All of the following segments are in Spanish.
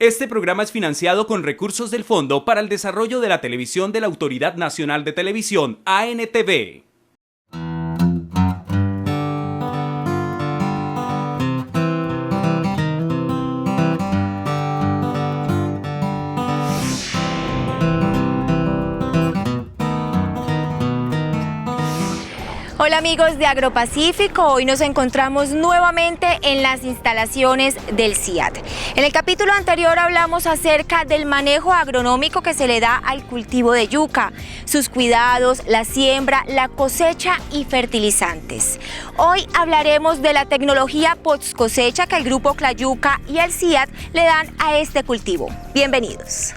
Este programa es financiado con recursos del Fondo para el Desarrollo de la Televisión de la Autoridad Nacional de Televisión, ANTV. Hola amigos de Agropacífico, hoy nos encontramos nuevamente en las instalaciones del CIAT. En el capítulo anterior hablamos acerca del manejo agronómico que se le da al cultivo de yuca, sus cuidados, la siembra, la cosecha y fertilizantes. Hoy hablaremos de la tecnología post cosecha que el Grupo Clayuca y el CIAT le dan a este cultivo. Bienvenidos.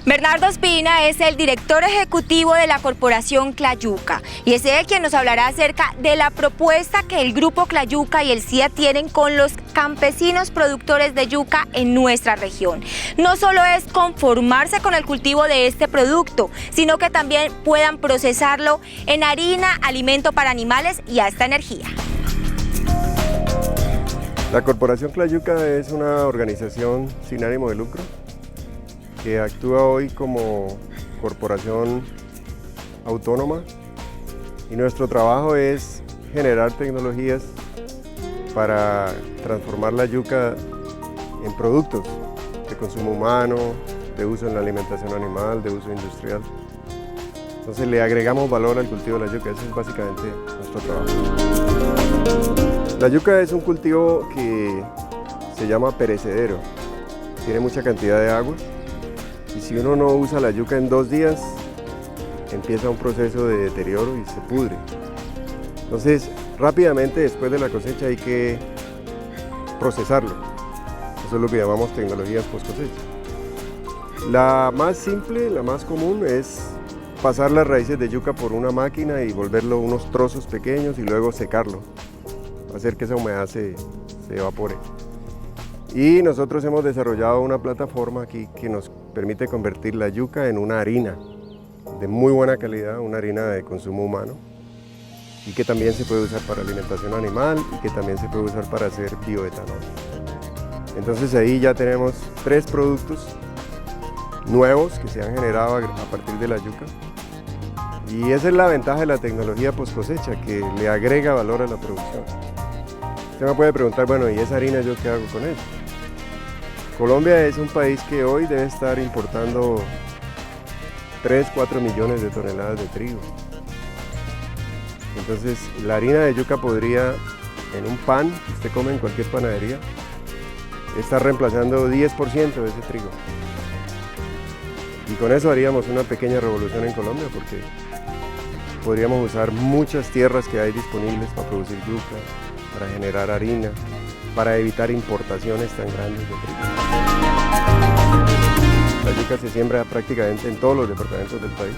Bernardo Espina es el director ejecutivo de la Corporación Clayuca y es él quien nos hablará acerca de la propuesta que el Grupo Clayuca y el CIAT tienen con los campesinos productores de yuca en nuestra región. No solo es conformarse con el cultivo de este producto, sino que también puedan procesarlo en harina, alimento para animales y hasta energía. La Corporación Clayuca es una organización sin ánimo de lucro que actúa hoy como corporación autónoma y nuestro trabajo es generar tecnologías para transformar la yuca en productos de consumo humano, de uso en la alimentación animal, de uso industrial. Entonces le agregamos valor al cultivo de la yuca, ese es básicamente nuestro trabajo. La yuca es un cultivo que se llama perecedero, tiene mucha cantidad de agua. Y si uno no usa la yuca en 2 días, empieza un proceso de deterioro y se pudre. Entonces, rápidamente después de la cosecha hay que procesarlo. Eso es lo que llamamos tecnologías post cosecha. La más simple, la más común es pasar las raíces de yuca por una máquina y volverlo unos trozos pequeños y luego secarlo, hacer que esa humedad se evapore. Y nosotros hemos desarrollado una plataforma aquí que nos permite convertir la yuca en una harina de muy buena calidad, una harina de consumo humano y que también se puede usar para alimentación animal y que también se puede usar para hacer bioetanol. Entonces ahí ya tenemos 3 productos nuevos que se han generado a partir de la yuca y esa es la ventaja de la tecnología post cosecha, que le agrega valor a la producción. Usted me puede preguntar, bueno, ¿y esa harina yo qué hago con ella? Colombia es un país que hoy debe estar importando 3-4 millones de toneladas de trigo. Entonces la harina de yuca podría, en un pan que usted come en cualquier panadería, estar reemplazando 10% de ese trigo. Y con eso haríamos una pequeña revolución en Colombia porque podríamos usar muchas tierras que hay disponibles para producir yuca, para generar harina, para evitar importaciones tan grandes de trigo. La yuca se siembra prácticamente en todos los departamentos del país,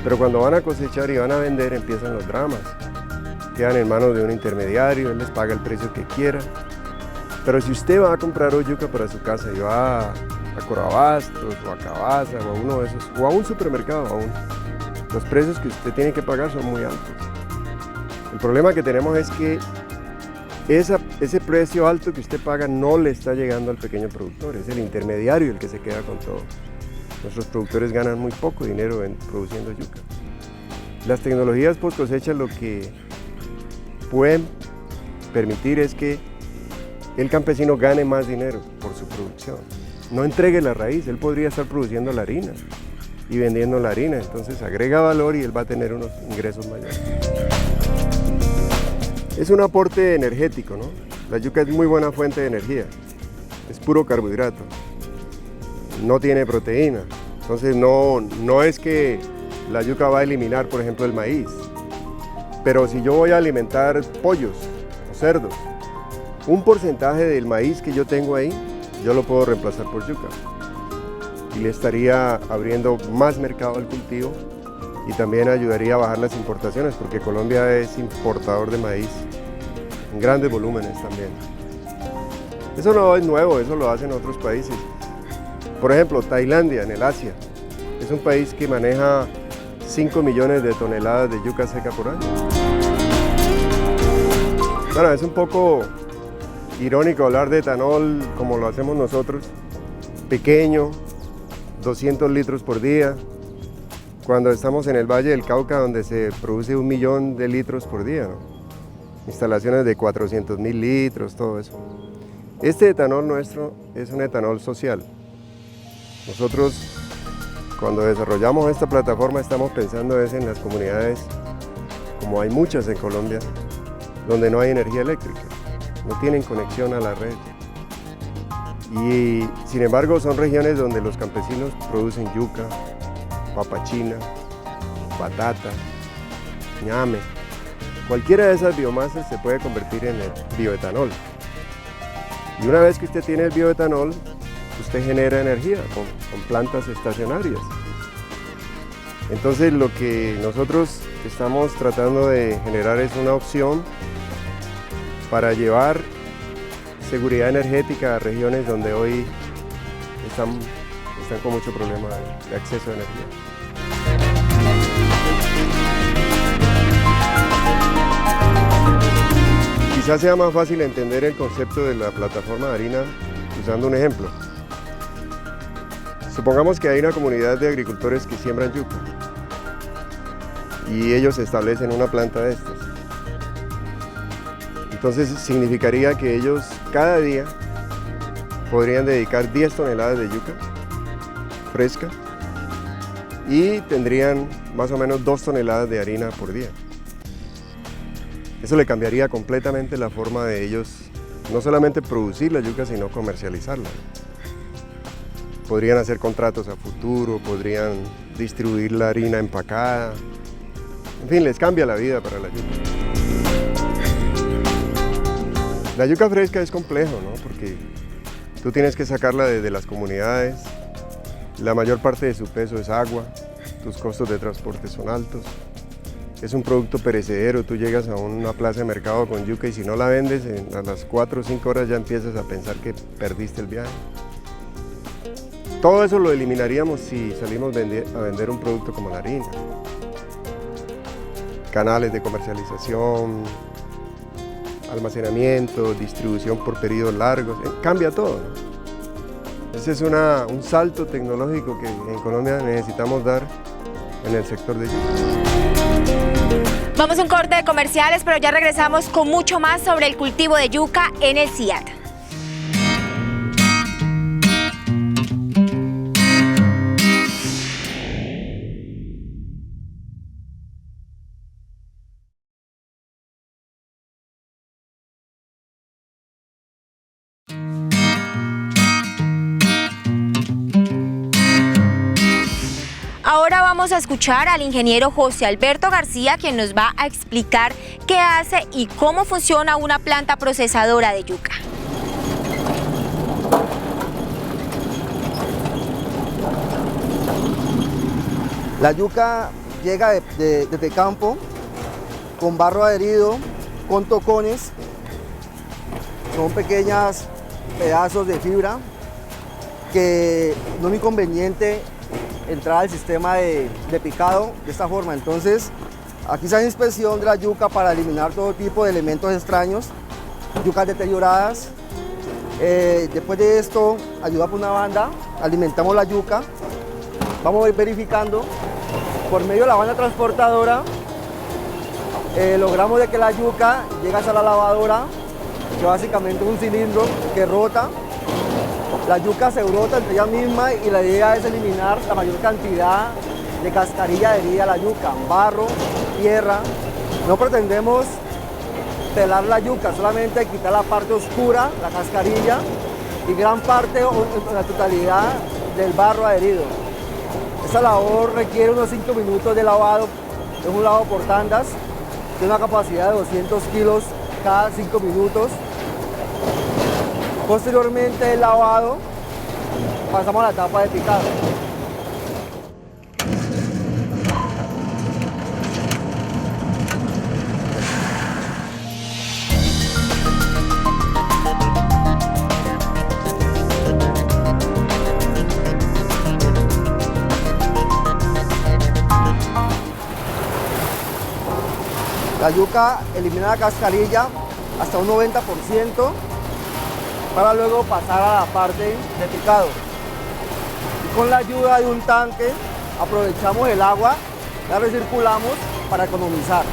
pero cuando van a cosechar y van a vender empiezan los dramas. Quedan en manos de un intermediario, él les paga el precio que quiera, pero si usted va a comprar hoy yuca para su casa y va a Corabastos o a Cabaza o a uno de esos, o a un supermercado aún, los precios que usted tiene que pagar son muy altos. El problema que tenemos es que ese precio alto que usted paga no le está llegando al pequeño productor, es el intermediario el que se queda con todo. Nuestros productores ganan muy poco dinero produciendo yuca. Las tecnologías post cosecha lo que pueden permitir es que el campesino gane más dinero por su producción. No entregue la raíz, él podría estar produciendo la harina y vendiendo la harina, entonces agrega valor y él va a tener unos ingresos mayores. Es un aporte energético, ¿no? La yuca es muy buena fuente de energía, es puro carbohidrato, no tiene proteína, entonces no es que la yuca va a eliminar, por ejemplo, el maíz, pero si yo voy a alimentar pollos o cerdos, un porcentaje del maíz que yo tengo ahí, yo lo puedo reemplazar por yuca. y le estaría abriendo más mercado al cultivo y también ayudaría a bajar las importaciones porque Colombia es importador de maíz en grandes volúmenes también. Eso no es nuevo, eso lo hacen otros países. Por ejemplo, Tailandia, en el Asia, es un país que maneja 5 millones de toneladas de yuca seca por año. Bueno, es un poco irónico hablar de etanol como lo hacemos nosotros, pequeño, 200 litros por día, cuando estamos en el Valle del Cauca donde se produce 1 millón de litros por día, ¿no? Instalaciones de 400.000 litros, todo eso. Este etanol nuestro es un etanol social. Nosotros, cuando desarrollamos esta plataforma, estamos pensando en las comunidades, como hay muchas en Colombia, donde no hay energía eléctrica, no tienen conexión a la red. Y sin embargo son regiones donde los campesinos producen yuca, papa china, batata, ñame. Cualquiera de esas biomasas se puede convertir en el bioetanol. Y una vez que usted tiene el bioetanol, usted genera energía con plantas estacionarias. Entonces lo que nosotros estamos tratando de generar es una opción para llevar seguridad energética a regiones donde hoy están con mucho problema de acceso a energía. Quizás sea más fácil entender el concepto de la plataforma de harina usando un ejemplo. Supongamos que hay una comunidad de agricultores que siembran yuca y ellos establecen una planta de estas. Entonces significaría que ellos cada día podrían dedicar 10 toneladas de yuca fresca y tendrían más o menos 2 toneladas de harina por día. Eso le cambiaría completamente la forma de ellos, no solamente producir la yuca, sino comercializarla. Podrían hacer contratos a futuro, podrían distribuir la harina empacada. En fin, les cambia la vida para la yuca. La yuca fresca es complejo, ¿no? Porque tú tienes que sacarla de las comunidades, la mayor parte de su peso es agua, tus costos de transporte son altos. Es un producto perecedero, tú llegas a una plaza de mercado con yuca y si no la vendes, a las 4 o 5 horas ya empiezas a pensar que perdiste el viaje. Todo eso lo eliminaríamos si salimos a vender un producto como la harina. Canales de comercialización, almacenamiento, distribución por periodos largos, cambia todo, ¿no? Ese es un salto tecnológico que en Colombia necesitamos dar en el sector de yuca. Vamos a un corte de comerciales, pero ya regresamos con mucho más sobre el cultivo de yuca en el CIAT. Ahora vamos a escuchar al ingeniero José Alberto García, quien nos va a explicar qué hace y cómo funciona una planta procesadora de yuca. La yuca llega desde campo, con barro adherido, con tocones. Son pequeños pedazos de fibra que no es inconveniente entrar al sistema de picado de esta forma. Entonces, aquí se hace inspección de la yuca para eliminar todo tipo de elementos extraños, yucas deterioradas. Después de esto, ayuda por una banda, alimentamos la yuca. Vamos a ir verificando por medio de la banda transportadora. Logramos de que la yuca llegue hasta la lavadora, que básicamente es un cilindro que rota. La yuca se brota entre ella misma y la idea es eliminar la mayor cantidad de cascarilla adherida a la yuca, barro, tierra. No pretendemos pelar la yuca, solamente quitar la parte oscura, la cascarilla, y gran parte o la totalidad del barro adherido. Esta labor requiere unos 5 minutos de lavado, es un lavado por tandas, tiene una capacidad de 200 kilos cada 5 minutos. Posteriormente el lavado, pasamos a la etapa de picado. La yuca elimina la cascarilla hasta un 90% para luego pasar a la parte de picado. Y con la ayuda de un tanque aprovechamos el agua, la recirculamos para economizar.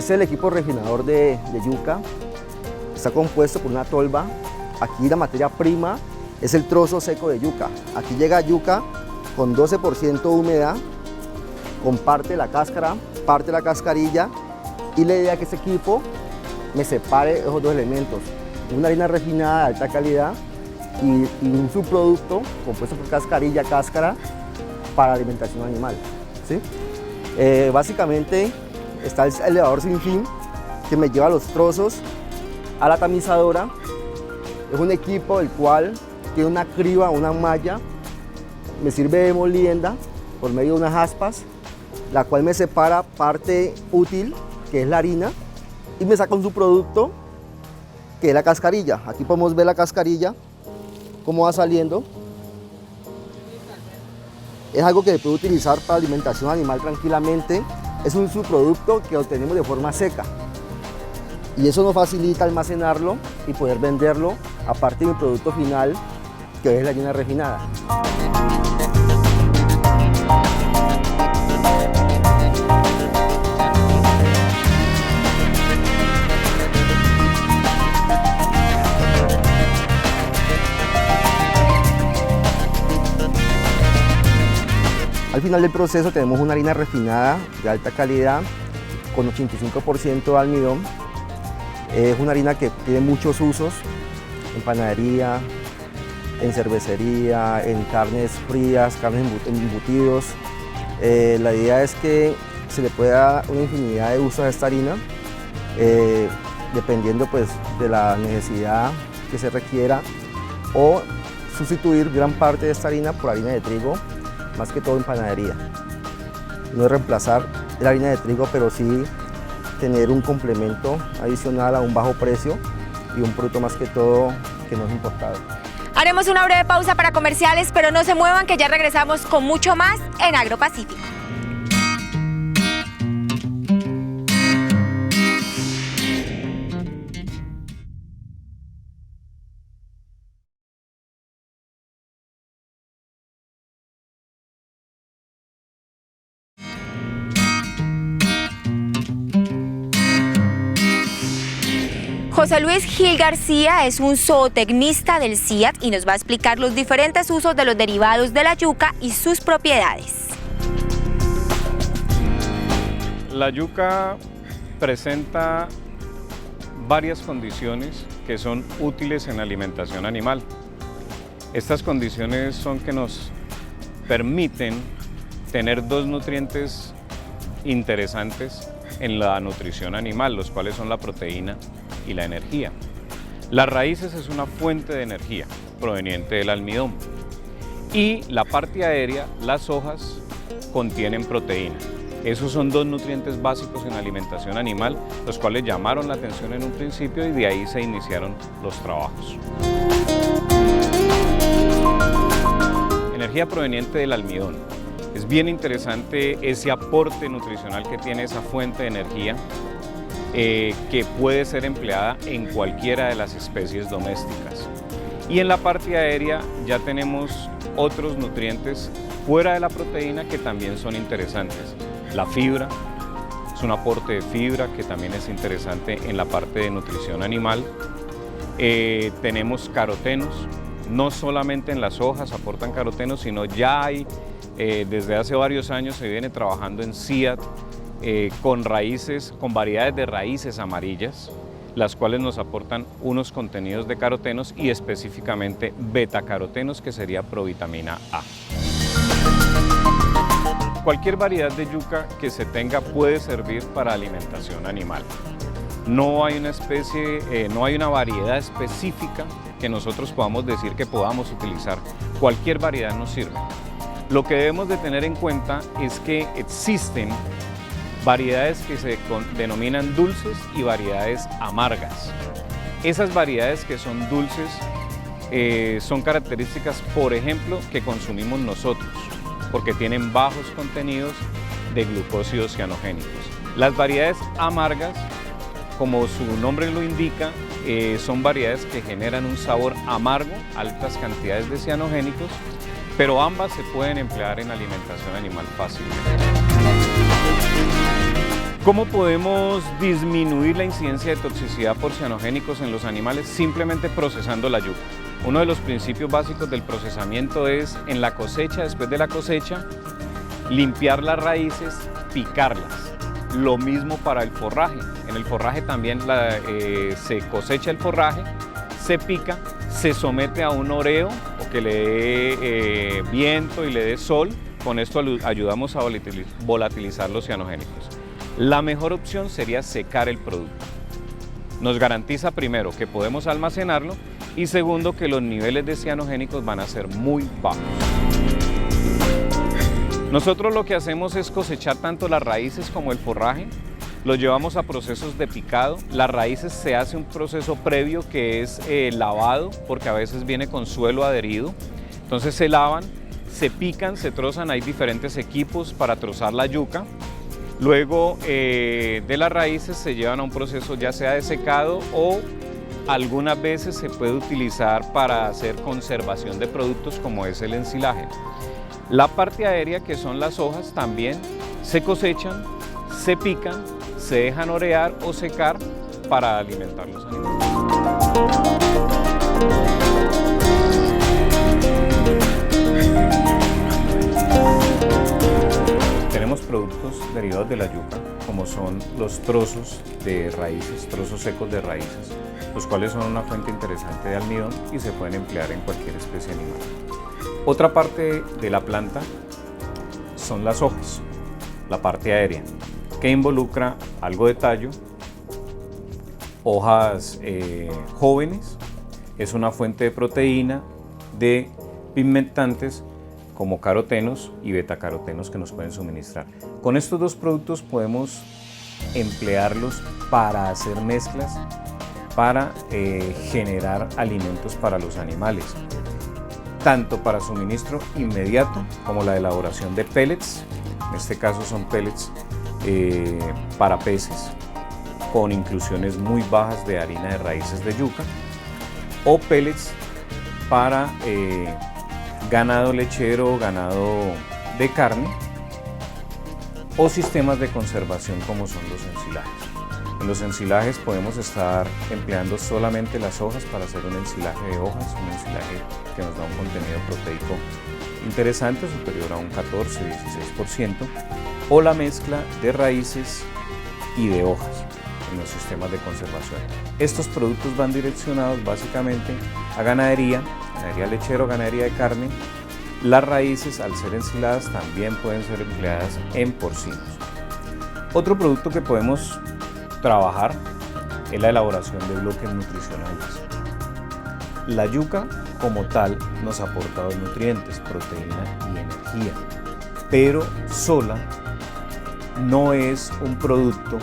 Este es el equipo refinador de yuca. Está compuesto por una tolva. Aquí la materia prima es el trozo seco de yuca. Aquí llega yuca con 12% de humedad, con parte de la cáscara, parte de la cascarilla, y la idea es que este equipo me separe esos dos elementos. Una harina refinada de alta calidad y un subproducto compuesto por cascarilla, cáscara, para alimentación animal, ¿sí? Básicamente está el elevador sin fin que me lleva los trozos a la tamizadora. Es un equipo el cual tiene una criba, una malla, me sirve de molienda por medio de unas aspas, la cual me separa parte útil, que es la harina, y me saca un subproducto, que es la cascarilla. Aquí podemos ver la cascarilla, cómo va saliendo. Es algo que se puede utilizar para alimentación animal tranquilamente. Es un subproducto que obtenemos de forma seca. Y eso nos facilita almacenarlo y poder venderlo, aparte de mi producto final, que es la harina refinada. Al final del proceso tenemos una harina refinada de alta calidad con 85% de almidón. Es una harina que tiene muchos usos en panadería, en cervecería, en carnes frías, carnes embutidos. La idea es que se le pueda dar una infinidad de usos a esta harina, dependiendo pues, de la necesidad que se requiera, o sustituir gran parte de esta harina por harina de trigo, más que todo en panadería. No es reemplazar la harina de trigo, pero sí tener un complemento adicional a un bajo precio y un producto más que todo que no es importado. Haremos una breve pausa para comerciales, pero no se muevan que ya regresamos con mucho más en AgroPacífico. José Luis Gil García es un zootecnista del CIAT y nos va a explicar los diferentes usos de los derivados de la yuca y sus propiedades. La yuca presenta varias condiciones que son útiles en la alimentación animal. Estas condiciones son que nos permiten tener dos nutrientes interesantes en la nutrición animal, los cuales son la proteína y la energía. Las raíces es una fuente de energía proveniente del almidón y la parte aérea, las hojas, contienen proteína. Esos son dos nutrientes básicos en alimentación animal, los cuales llamaron la atención en un principio y de ahí se iniciaron los trabajos. Energía proveniente del almidón. Es bien interesante ese aporte nutricional que tiene esa fuente de energía que puede ser empleada en cualquiera de las especies domésticas. Y en la parte aérea ya tenemos otros nutrientes fuera de la proteína que también son interesantes. La fibra es un aporte de fibra que también es interesante en la parte de nutrición animal. Tenemos carotenos, no solamente en las hojas aportan carotenos, sino ya hay, desde hace varios años se viene trabajando en CIAT con variedades de raíces amarillas, las cuales nos aportan unos contenidos de carotenos y específicamente betacarotenos, que sería provitamina A. Cualquier variedad de yuca que se tenga puede servir para alimentación animal. No hay una especie, no hay una variedad específica que nosotros podamos decir que podamos utilizar. Cualquier variedad nos sirve. Lo que debemos de tener en cuenta es que existen variedades que se denominan dulces y variedades amargas. Esas variedades que son dulces son características, por ejemplo, que consumimos nosotros, porque tienen bajos contenidos de glucósidos cianogénicos. Las variedades amargas, como su nombre lo indica, son variedades que generan un sabor amargo, altas cantidades de cianogénicos, pero ambas se pueden emplear en alimentación animal fácilmente. ¿Cómo podemos disminuir la incidencia de toxicidad por cianogénicos en los animales? Simplemente procesando la yuca. Uno de los principios básicos del procesamiento es, en la cosecha, después de la cosecha, limpiar las raíces, picarlas. Lo mismo para el forraje. En el forraje también se cosecha el forraje, se pica, se somete a un oreo o que le dé viento y le dé sol. Con esto ayudamos a volatilizar los cianogénicos. La mejor opción sería secar el producto. Nos garantiza primero que podemos almacenarlo y segundo que los niveles de cianogénicos van a ser muy bajos. Nosotros lo que hacemos es cosechar tanto las raíces como el forraje, los llevamos a procesos de picado. Las raíces se hace un proceso previo que es lavado, porque a veces viene con suelo adherido. Entonces se lavan, se pican, se trozan, hay diferentes equipos para trozar la yuca. Luego de las raíces se llevan a un proceso ya sea de secado o algunas veces se puede utilizar para hacer conservación de productos como es el ensilaje. La parte aérea, que son las hojas, también se cosechan, se pican, se dejan orear o secar para alimentar los animales. Tenemos productos derivados de la yuca, como son los trozos de raíces, trozos secos de raíces, los cuales son una fuente interesante de almidón y se pueden emplear en cualquier especie animal. Otra parte de la planta son las hojas, la parte aérea, que involucra algo de tallo, hojas jóvenes, es una fuente de proteína, de pigmentantes como carotenos y betacarotenos que nos pueden suministrar. Con estos dos productos podemos emplearlos para hacer mezclas, para generar alimentos para los animales, tanto para suministro inmediato como la elaboración de pellets. En este caso son pellets para peces con inclusiones muy bajas de harina de raíces de yuca, o pellets para ganado lechero, ganado de carne, o sistemas de conservación como son los ensilajes. En los ensilajes podemos estar empleando solamente las hojas para hacer un ensilaje de hojas, un ensilaje que nos da un contenido proteico interesante, superior a un 14-16%, o la mezcla de raíces y de hojas en los sistemas de conservación. Estos productos van direccionados básicamente a ganadería lechera o ganadería de carne. Las raíces, al ser ensiladas, también pueden ser empleadas en porcinos. Otro producto que podemos trabajar es la elaboración de bloques nutricionales. La yuca como tal nos aporta dos nutrientes, proteína y energía, pero sola no es un producto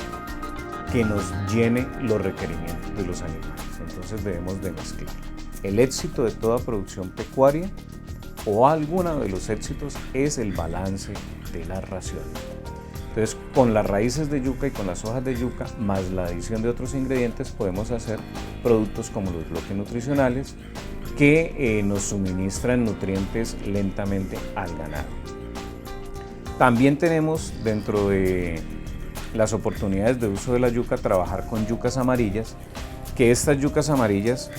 que nos llene los requerimientos de los animales, entonces debemos de mezclar. El éxito de toda producción pecuaria o alguno de los éxitos es el balance de las raciones. Entonces, con las raíces de yuca y con las hojas de yuca, más la adición de otros ingredientes, podemos hacer productos como los bloques nutricionales que nos suministran nutrientes lentamente al ganado. También tenemos dentro de las oportunidades de uso de la yuca trabajar con yucas amarillas, que estas yucas amarillas,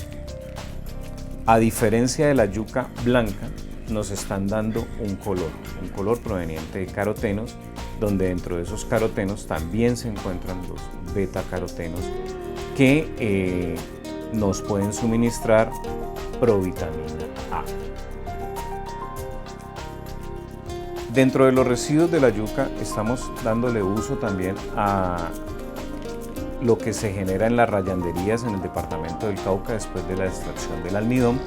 a diferencia de la yuca blanca, nos están dando un color proveniente de carotenos, donde dentro de esos carotenos también se encuentran los betacarotenos que nos pueden suministrar provitamina A. Dentro de los residuos de la yuca estamos dándole uso también a lo que se genera en las rayanderías en el departamento del Cauca después de la extracción del almidón,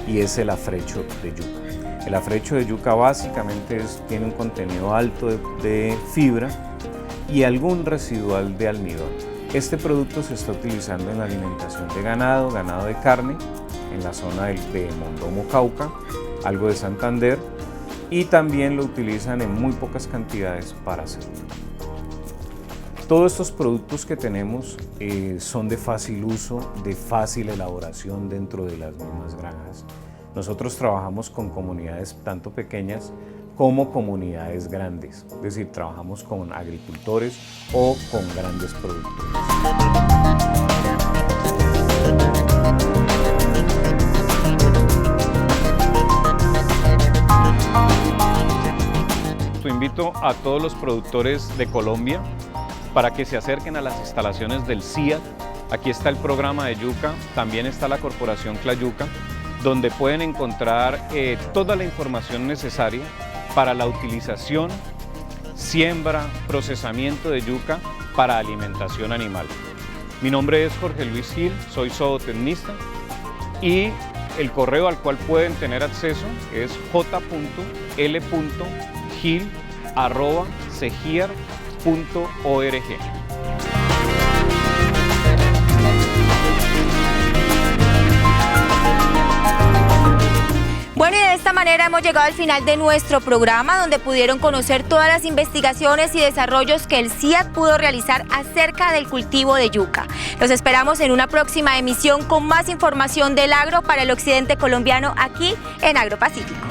y es el afrecho de yuca. El afrecho de yuca básicamente tiene un contenido alto de fibra y algún residual de almidón. Este producto se está utilizando en la alimentación de ganado de carne, en la zona de Mondomo, Cauca, algo de Santander, y también lo utilizan en muy pocas cantidades para cerdo. Todos estos productos que tenemos son de fácil uso, de fácil elaboración dentro de las mismas granjas. Nosotros trabajamos con comunidades tanto pequeñas como comunidades grandes, es decir, trabajamos con agricultores o con grandes productores. Invito a todos los productores de Colombia para que se acerquen a las instalaciones del CIAT. Aquí está el programa de yuca, también está la Corporación Clayuca, donde pueden encontrar toda la información necesaria para la utilización, siembra, procesamiento de yuca para alimentación animal. Mi nombre es Jorge Luis Gil, soy zootecnista y el correo al cual pueden tener acceso es j.l.gil@cegiar.org. Bueno, y de esta manera hemos llegado al final de nuestro programa, donde pudieron conocer todas las investigaciones y desarrollos que el CIAT pudo realizar acerca del cultivo de yuca. Los esperamos en una próxima emisión con más información del agro para el occidente colombiano aquí en AgroPacífico.